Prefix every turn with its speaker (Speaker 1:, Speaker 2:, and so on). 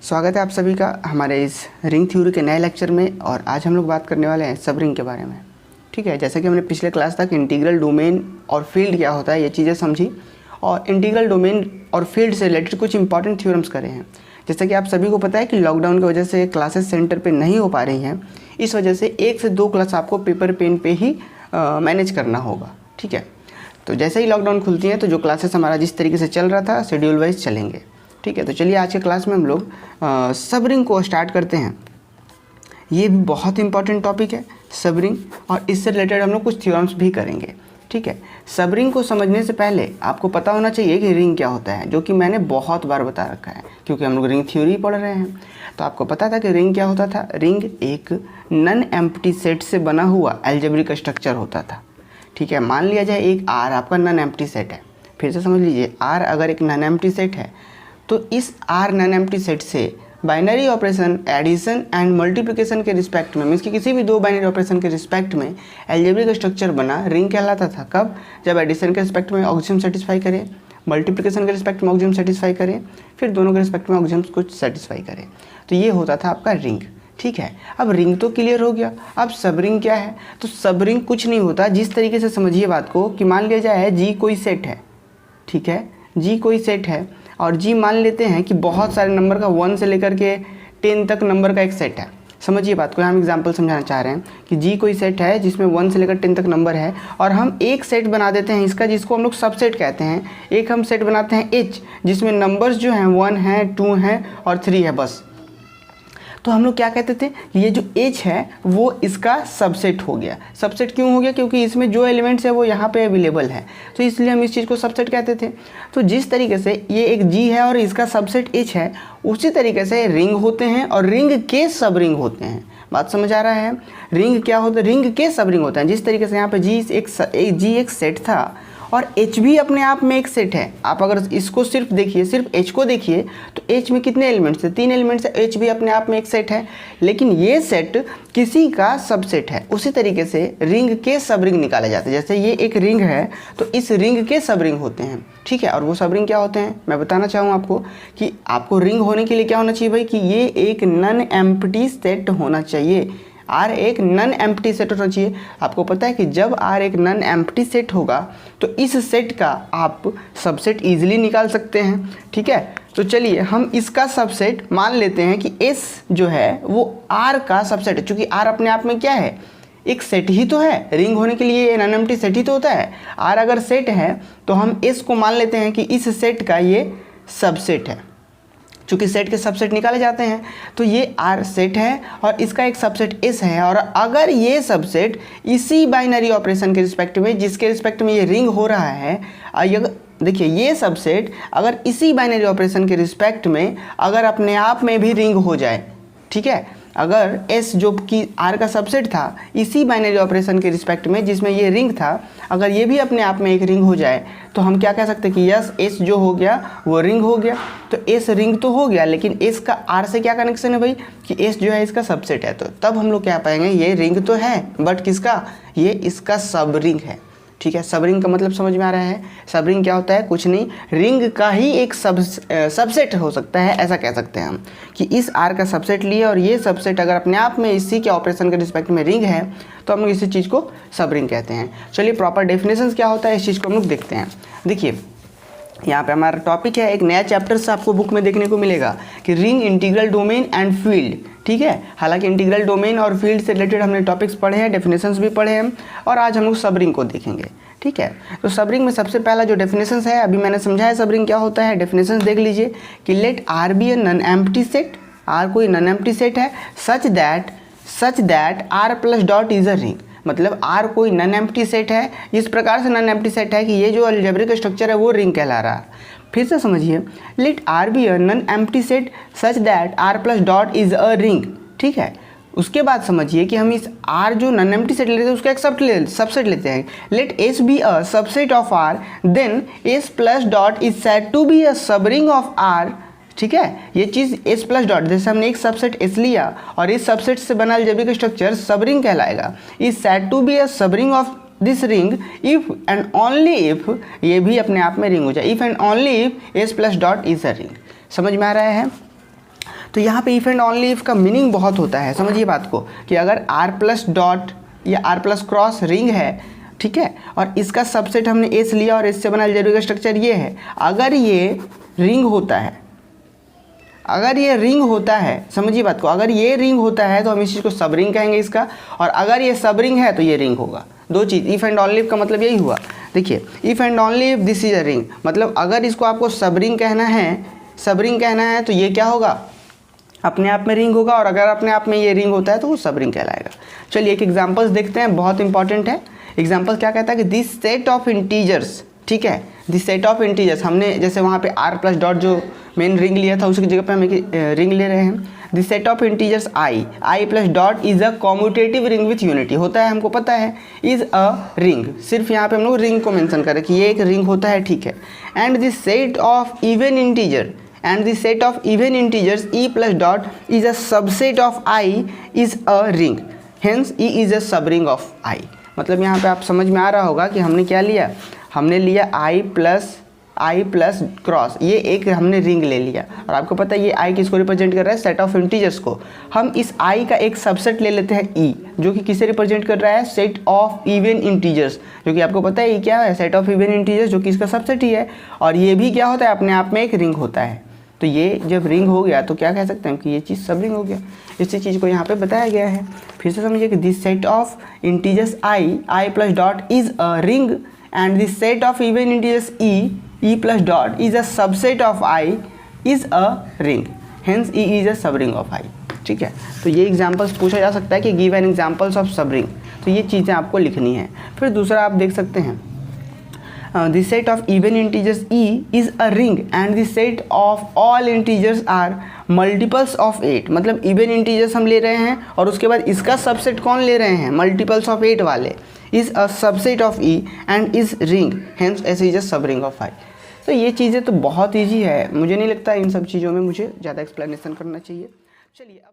Speaker 1: स्वागत है आप सभी का हमारे इस रिंग थ्योरी के नए लेक्चर में। और आज हम लोग बात करने वाले हैं सब रिंग के बारे में। ठीक है, जैसे कि हमने पिछले क्लास तक इंटीग्रल डोमेन और फील्ड क्या होता है ये चीज़ें समझी, और इंटीग्रल डोमेन और फील्ड से रिलेटेड कुछ इंपॉर्टेंट थ्योरम्स करे हैं। जैसे कि आप सभी को पता है कि लॉकडाउन की वजह से क्लासेस सेंटर पर नहीं हो पा रही हैं, इस वजह से 1 से 2 क्लास आपको पेपर पेन पे ही मैनेज करना होगा। ठीक है, तो जैसे ही लॉकडाउन खुलती है तो जो क्लासेस हमारा जिस तरीके से चल रहा था शेड्यूल वाइज चलेंगे। ठीक है, तो चलिए आज के क्लास में हम लोग सब रिंग को स्टार्ट करते हैं। ये भी बहुत इंपॉर्टेंट टॉपिक है सब रिंग, और इससे रिलेटेड हम लोग कुछ थ्योरम्स भी करेंगे। ठीक है, सब रिंग को समझने से पहले आपको पता होना चाहिए कि रिंग क्या होता है, जो कि मैंने बहुत बार बता रखा है क्योंकि हम लोग रिंग थ्योरी पढ़ रहे हैं। तो आपको पता था कि रिंग क्या होता था। रिंग एक नन एम्प्टी सेट से बना हुआ अलजेब्रिक स्ट्रक्चर होता था। ठीक है, मान लिया जाए एक आर आपका नन एम्प्टी सेट है। फिर से समझ लीजिए, आर अगर एक नन एम्प्टी सेट है तो इस आर नन एम्प्टी सेट से binary operation addition and multiplication के रिस्पेक्ट में, मीन्स कि किसी भी दो बाइनरी ऑपरेशन के रिस्पेक्ट में अलजेब्रिक स्ट्रक्चर बना रिंग कहलाता था। कब? जब एडिशन के रिस्पेक्ट में ऑक्सियम सेटिस्फाई करे, मल्टीप्लिकेशन के रिस्पेक्ट में ऑक्सियम सेटिस्फाई करे, फिर दोनों के रिस्पेक्ट में ऑक्सियम कुछ सेटिस्फाई करे, तो ये होता था आपका रिंग। ठीक है, अब रिंग तो क्लियर हो गया। अब सब रिंग क्या है? तो सब रिंग कुछ नहीं होता, जिस तरीके से समझिए बात को कि मान लिया जाए जी कोई सेट है। ठीक है, जी कोई सेट है और जी मान लेते हैं कि बहुत सारे नंबर का 1 से लेकर के 10 तक नंबर का एक सेट है। समझिए बात को, हम एग्जांपल समझाना चाह रहे हैं कि जी कोई सेट है जिसमें 1 से लेकर 10 तक नंबर है, और हम एक सेट बना देते हैं इसका, जिसको हम लोग सबसेट कहते हैं। एक हम सेट बनाते हैं एच, जिसमें नंबर्स जो हैं 1 है, 2 हैं और 3 है बस। तो हम लोग क्या कहते थे कि ये जो H है वो इसका सबसेट हो गया। सबसेट क्यों हो गया? क्योंकि इसमें जो एलिमेंट्स है वो यहाँ पे अवेलेबल है, तो इसलिए हम इस चीज़ को सबसेट कहते थे। तो जिस तरीके से ये एक G है और इसका सबसेट H है, उसी तरीके से रिंग होते हैं और रिंग के सब रिंग होते हैं। बात समझ आ रहा है? रिंग क्या होता है? रिंग के सब रिंग होते हैं। जिस तरीके से यहाँ पे G एक सेट था और H भी अपने आप में एक सेट है। आप अगर इसको सिर्फ देखिए, सिर्फ H को देखिए, तो H में कितने एलिमेंट्स हैं? 3 एलिमेंट्स है। H भी अपने आप में एक सेट है, लेकिन ये सेट किसी का सबसेट है। उसी तरीके से रिंग के सब रिंग निकाले जाते हैं। जैसे ये एक रिंग है तो इस रिंग के सब रिंग होते हैं। ठीक है, और वो सब रिंग क्या होते हैं मैं बताना चाहूँ आपको कि आपको रिंग होने के लिए क्या होना चाहिए भाई, कि ये एक नन एम्प्टी सेट होना चाहिए। आर एक नन एम्प्टी सेट होना चाहिए। आपको पता है कि जब आर एक नन एम्प्टी सेट होगा तो इस सेट का आप सबसेट इजीली निकाल सकते हैं। ठीक है, तो चलिए हम इसका सबसेट मान लेते हैं कि एस जो है वो आर का सबसेट है। चूँकि आर अपने आप में क्या है? एक सेट ही तो है। रिंग होने के लिए नन एम्प्टी सेट ही तो होता है। आर अगर सेट है तो हम एस को मान लेते हैं कि इस सेट का ये सबसेट है। चूँकि सेट के सबसेट निकाले जाते हैं, तो ये आर सेट है और इसका एक सबसेट एस है। और अगर ये सबसेट इसी बाइनरी ऑपरेशन के रिस्पेक्ट में, जिसके रिस्पेक्ट में ये रिंग हो रहा है, देखिए ये सबसेट अगर इसी बाइनरी ऑपरेशन के रिस्पेक्ट में अगर अपने आप में भी रिंग हो जाए, ठीक है, अगर S जो कि R का सबसेट था इसी बाइनरी ऑपरेशन के रिस्पेक्ट में जिसमें ये रिंग था, अगर ये भी अपने आप में एक रिंग हो जाए, तो हम क्या कह सकते हैं कि यस S जो हो गया वो रिंग हो गया। तो S रिंग तो हो गया, लेकिन S का R से क्या कनेक्शन है भाई, कि S जो है इसका सबसेट है। तो तब हम लोग क्या पाएंगे, ये रिंग तो है बट किसका? ये इसका सब रिंग है। ठीक है, सब रिंग का मतलब समझ में आ रहा है? सब रिंग क्या होता है? कुछ नहीं, रिंग का ही एक सबसेट हो सकता है, ऐसा कह सकते हैं हम कि इस आर का सबसेट लिए और ये सबसेट अगर अपने आप में इसी के ऑपरेशन के रिस्पेक्ट में रिंग है तो हम लोग इसी चीज़ को सब रिंग कहते हैं। चलिए प्रॉपर डेफिनेशन क्या होता है इस चीज़ को हम लोग देखते हैं। देखिए यहाँ पे हमारा टॉपिक है, एक नया चैप्टर से आपको बुक में देखने को मिलेगा कि ring integral domain and field. ठीक है, हालांकि इंटीग्रल डोमेन और फील्ड से रिलेटेड हमने टॉपिक्स पढ़े हैं, डेफिनेशंस भी पढ़े हैं, और आज हम लोग सब रिंग को देखेंगे। ठीक है, तो सब रिंग में सबसे पहला जो डेफिनेशंस है, अभी मैंने समझाया सब रिंग क्या होता है। डेफिनेशंस देख लीजिए कि let R be a non empty set, R कोई नन एम्प्टी सेट है, such that R plus dot is a ring. मतलब आर कोई नन एम्प्टी सेट है, इस प्रकार से नन एम्प्टी सेट है कि ये जो अलजेब्रिक स्ट्रक्चर है वो रिंग कहला रहा है। फिर से समझिए, let R be a non empty set such that R plus dot is a ring. ठीक है, उसके बाद समझिए कि हम इस आर जो नन एम्प्टी सेट लेते हैं उसका एक सबसेट लेते हैं। Let S be a subset of R, then S plus dot is said to be a subring of are. ठीक है, ये चीज़ एस प्लस डॉट, जैसे हमने एक सबसेट एस लिया और इस सबसेट से बना अलजेब्रिक स्ट्रक्चर सब रिंग कहलाएगा। Is said to be a subring of this ring if and only if, ये भी अपने आप में रिंग हो जाए, if and only if S plus dot is a ring. समझ में आ रहा है? तो यहाँ पे इफ़ एंड ओनली इफ का मीनिंग बहुत होता है, समझिए बात को, कि अगर r प्लस डॉट या r प्लस क्रॉस रिंग है, ठीक है, और इसका सबसेट हमने एस लिया और इससे बना जरूरी का स्ट्रक्चर ये है, अगर ये रिंग होता है, अगर ये रिंग होता है, समझिए बात को, अगर ये रिंग होता है तो हम इस चीज़ को सब रिंग कहेंगे इसका, और अगर ये सब रिंग है तो ये रिंग होगा। दो चीज़, इफ़ एंड ओनली इफ का मतलब यही हुआ। देखिए, if and only if this is a ring, मतलब अगर इसको आपको सब रिंग कहना है, सब रिंग कहना है, तो ये क्या होगा, अपने आप में रिंग होगा, और अगर अपने आप में ये रिंग होता है तो वो सब रिंग कहलाएगा। चलिए एक एग्जांपल्स देखते हैं, बहुत इंपॉर्टेंट है। एग्जांपल क्या कहता है कि दिस सेट ऑफ इंटीजर्स, ठीक है, दिस सेट ऑफ इंटीजर्स, हमने जैसे वहाँ पे r प्लस डॉट जो मेन रिंग लिया था उसकी जगह पे हम एक रिंग ले रहे हैं। This set of integers i plus dot is a commutative ring with unity, होता है, हमको पता है, इज अ रिंग, सिर्फ यहाँ पे हम लोग रिंग को मेंशन करें कि ये एक रिंग होता है, ठीक है। And this set of even integer, and the set of even integers e plus dot is a subset of I is a ring, hence E is a subring of I। मतलब यहाँ पे आप समझ में आ रहा होगा कि हमने क्या लिया, हमने लिया I प्लस क्रॉस, ये एक हमने रिंग ले लिया, और आपको पता है ये I किसको रिप्रेजेंट कर रहा है, सेट ऑफ इंटीजर्स को। हम इस I का एक सबसेट ले लेते हैं E, जो कि किसे रिप्रेजेंट कर रहा है, सेट ऑफ इवन इंटीजर्स, जो कि आपको पता है ये क्या है, सेट ऑफ इवन इंटीजर्स, जो कि इसका सबसेट ही है, और ये भी क्या होता है, अपने आप में एक रिंग होता है। तो ये जब रिंग हो गया तो क्या कह सकते हैं कि ये चीज़ सब रिंग हो गया। इसी चीज़ को यहाँ पे बताया गया है। फिर से समझिए कि this set of integers I plus dot is a ring, and this set of even integers E plus dot is a subset of I is a ring, hence E is a subring of I, ठीक है। तो ये examples पूछा जा सकता है कि give an examples of सब रिंग, तो ये चीज़ें आपको लिखनी है। फिर दूसरा आप देख सकते हैं, the set of even integers e is a ring and the set of all integers are multiples of 8, मतलब even integers हम ले रहे हैं और उसके बाद इसका सबसेट कौन ले रहे हैं, multiples of 8 वाले, is a subset of e and is ring, hence s is a subring of I। तो ये चीज़ें तो बहुत ईजी है, मुझे नहीं लगता इन सब चीज़ों में मुझे ज़्यादा एक्सप्लेनेशन करना चाहिए। चलिए अब